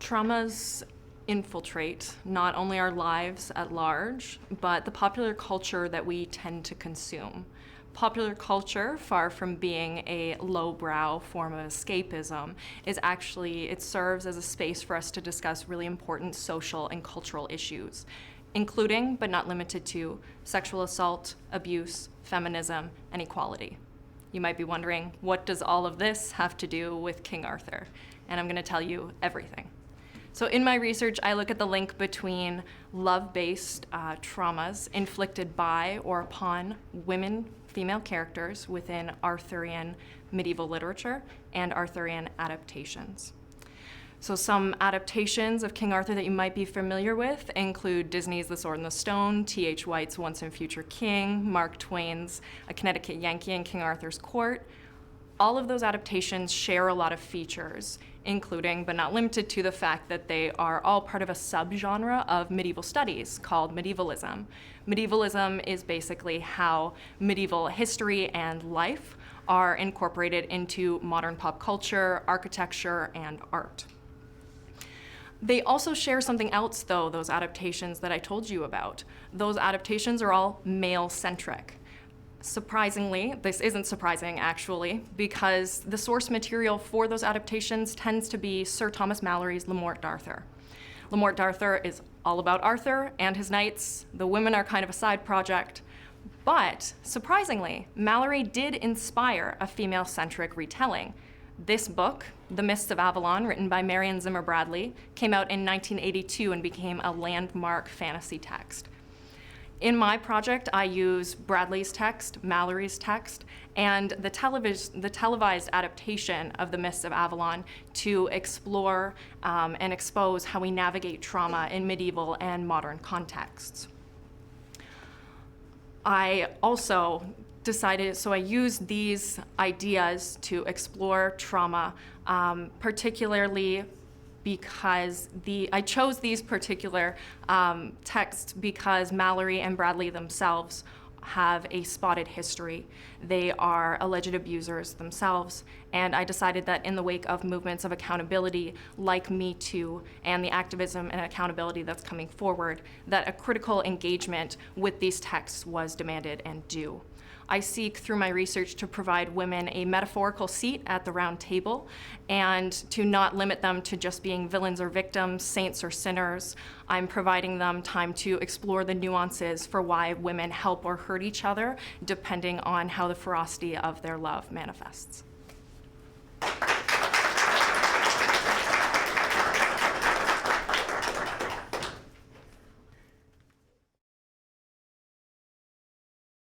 Traumas infiltrate not only our lives at large, but the popular culture that we tend to consume. Popular culture, far from being a lowbrow form of escapism, it serves as a space for us to discuss really important social and cultural issues, including, but not limited to, sexual assault, abuse, feminism, and equality. You might be wondering, what does all of this have to do with King Arthur? And I'm going to tell you everything. So in my research, I look at the link between love-based traumas inflicted by or upon women, female characters within Arthurian medieval literature and Arthurian adaptations. So some adaptations of King Arthur that you might be familiar with include Disney's The Sword and the Stone, T.H. White's Once and Future King, Mark Twain's A Connecticut Yankee in King Arthur's Court. All of those adaptations share a lot of features, including, but not limited to, the fact that they are all part of a subgenre of medieval studies called medievalism. Medievalism is basically how medieval history and life are incorporated into modern pop culture, architecture, and art. They also share something else, though, those adaptations that I told you about. Those adaptations are all male-centric. Surprisingly, this isn't surprising actually, because the source material for those adaptations tends to be Sir Thomas Malory's Le Morte d'Arthur. Le Morte d'Arthur is all about Arthur and his knights. The women are kind of a side project. But surprisingly, Malory did inspire a female-centric retelling. This book, The Mists of Avalon, written by Marion Zimmer Bradley, came out in 1982 and became a landmark fantasy text. In my project, I use Bradley's text, Malory's text, and the televised adaptation of The Mists of Avalon to explore and expose how we navigate trauma in medieval and modern contexts. I also I used these ideas to explore trauma, particularly because I chose these particular texts because Malory and Bradley themselves have a spotted history. They are alleged abusers themselves, and I decided that in the wake of movements of accountability like Me Too and the activism and accountability that's coming forward, that a critical engagement with these texts was demanded and due. I seek, through my research, to provide women a metaphorical seat at the round table and to not limit them to just being villains or victims, saints or sinners. I'm providing them time to explore the nuances for why women help or hurt each other, depending on how the ferocity of their love manifests.